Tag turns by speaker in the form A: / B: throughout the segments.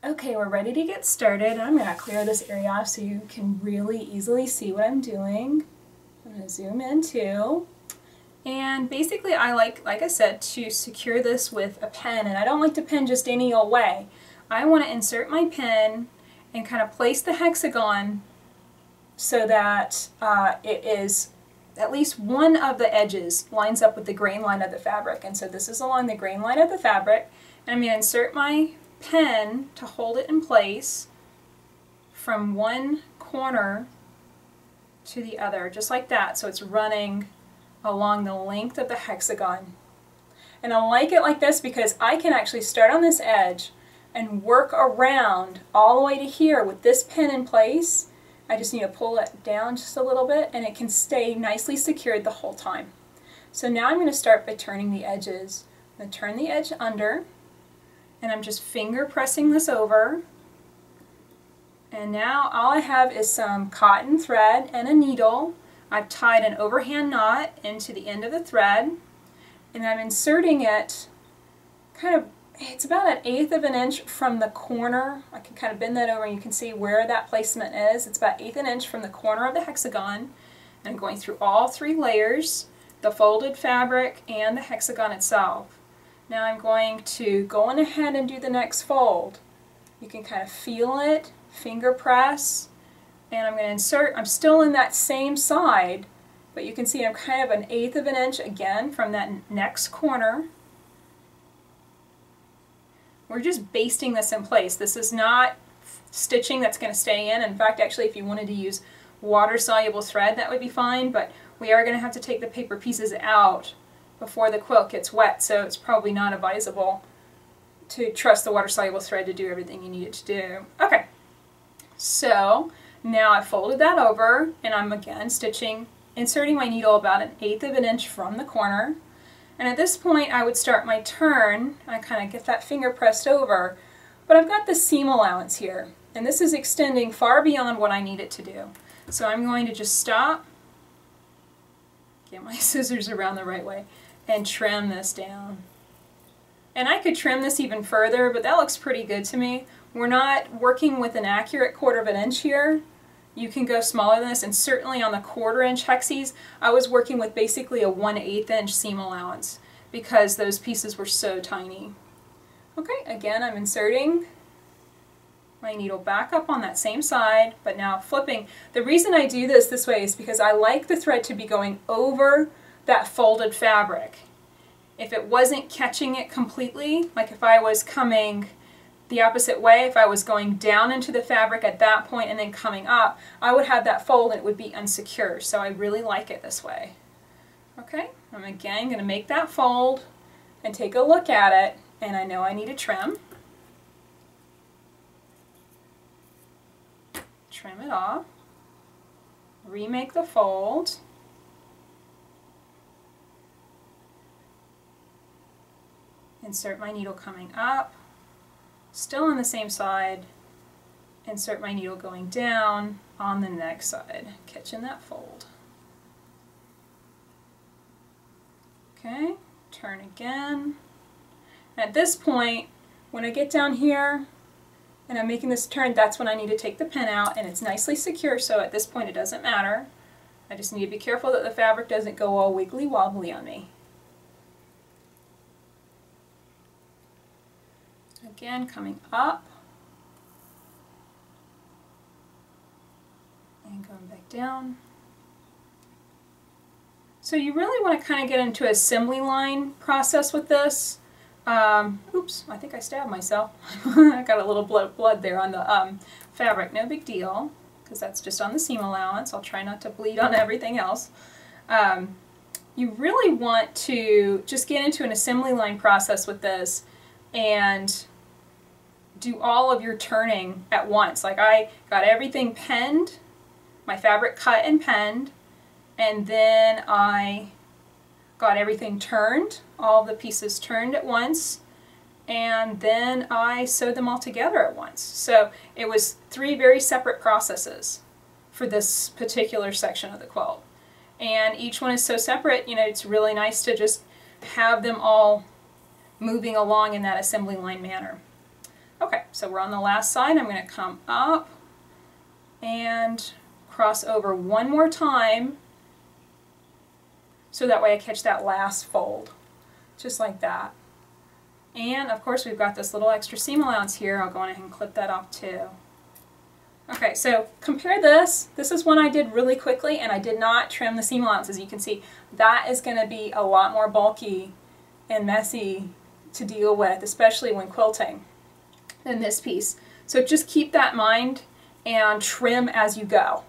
A: Okay, we're ready to get started. I'm going to clear this area off so you can really easily see what I'm doing. I'm going to zoom in too. And basically I like I said, to secure this with a pen, and I don't like to pin just any old way. I want to insert my pen and kind of place the hexagon so that it is at least one of the edges lines up with the grain line of the fabric. And so this is along the grain line of the fabric, and I'm going to insert my pen to hold it in place from one corner to the other, just like that, so it's running along the length of the hexagon. And I like it like this because I can actually start on this edge and work around all the way to here with this pen in place. I just need to pull it down just a little bit and it can stay nicely secured the whole time. So now I'm going to start by turning the edges. I'm going to turn the edge under, and I'm just finger pressing this over. And now all I have is some cotton thread and a needle. I've tied an overhand knot into the end of the thread, and I'm inserting it kind of, it's about 1/8 of an inch from the corner. I can kind of bend that over and you can see where that placement is. It's about 1/8 of an inch from the corner of the hexagon. And I'm going through all 3 layers, the folded fabric and the hexagon itself. Now I'm going to go on ahead and do the next fold. You can kind of feel it, finger press, and I'm going to insert. I'm still in that same side, but you can see I'm kind of 1/8 of an inch again from that next corner. We're just basting this in place. This is not stitching that's going to stay in. In fact, actually, if you wanted to use water-soluble thread, that would be fine, but we are going to have to take the paper pieces out before the quilt gets wet, so it's probably not advisable to trust the water-soluble thread to do everything you need it to do. Okay, so now I've folded that over, and I'm again inserting my needle about 1/8 of an inch from the corner. And at this point I would start my turn. I kind of get that finger pressed over, but I've got the seam allowance here, and this is extending far beyond what I need it to do. So I'm going to just stop, get my scissors around the right way, and trim this down. And I could trim this even further, but that looks pretty good to me. We're not working with an accurate 1/4 of an inch here. You can go smaller than this, and certainly on the 1/4 inch hexies, I was working with basically a 1/8 inch seam allowance because those pieces were so tiny. Okay, again I'm inserting my needle back up on that same side, but now flipping. The reason I do this way is because I like the thread to be going over that folded fabric. If it wasn't catching it completely, like if I was coming the opposite way, if I was going down into the fabric at that point and then coming up, I would have that fold and it would be unsecure. So I really like it this way. Okay, I'm again going to make that fold and take a look at it, and I know I need a trim. Trim it off, remake the fold, insert my needle coming up, still on the same side, insert my needle going down on the next side, catching that fold. Okay, turn again. At this point, when I get down here and I'm making this turn, that's when I need to take the pin out, and it's nicely secure, so at this point it doesn't matter. I just need to be careful that the fabric doesn't go all wiggly wobbly on me. Again, coming up and going back down. So you really want to kind of get into an assembly line process with this. Oops, I think I stabbed myself. I got a little blood there on the fabric. No big deal, because that's just on the seam allowance. I'll try not to bleed on everything else. You really want to just get into an assembly line process with this and do all of your turning at once. Like I got everything penned, my fabric cut and penned, and then I got everything turned, all of the pieces turned at once, and then I sewed them all together at once. So it was 3 very separate processes for this particular section of the quilt. And each one is so separate, you know, it's really nice to just have them all moving along in that assembly line manner. Okay, so we're on the last side. I'm going to come up and cross over one more time so that way I catch that last fold, just like that. And of course we've got this little extra seam allowance here. I'll go ahead and clip that off too. Okay, so compare this. This is one I did really quickly and I did not trim the seam allowance. As you can see, that is going to be a lot more bulky and messy to deal with, especially when quilting, than this piece. So just keep that in mind and trim as you go.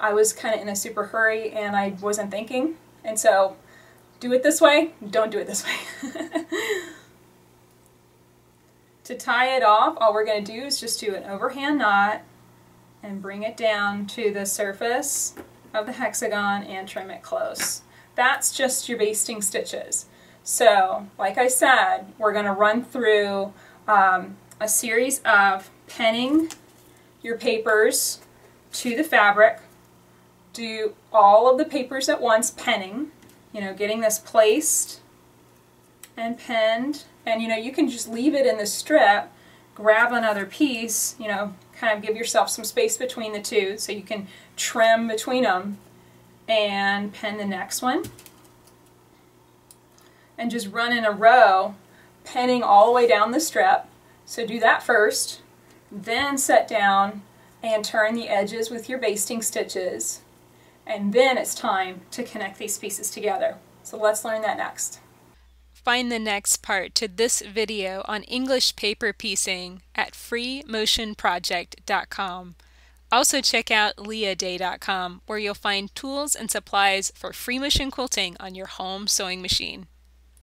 A: I was kind of in a super hurry and I wasn't thinking, and so do it this way, don't do it this way. To tie it off, all we're going to do is just do an overhand knot and bring it down to the surface of the hexagon and trim it close. That's just your basting stitches. So, like I said, we're going to run through a series of penning your papers to the fabric. Do all of the papers at once, penning, you know, getting this placed and penned. And you know, you can just leave it in the strip, grab another piece, you know, kind of give yourself some space between the two so you can trim between them and pen the next one. And just run in a row, penning all the way down the strip. So do that first, then set down and turn the edges with your basting stitches, and then it's time to connect these pieces together. So let's learn that next.
B: Find the next part to this video on English paper piecing at freemotionproject.com. Also check out leahday.com, where you'll find tools and supplies for free motion quilting on your home sewing machine.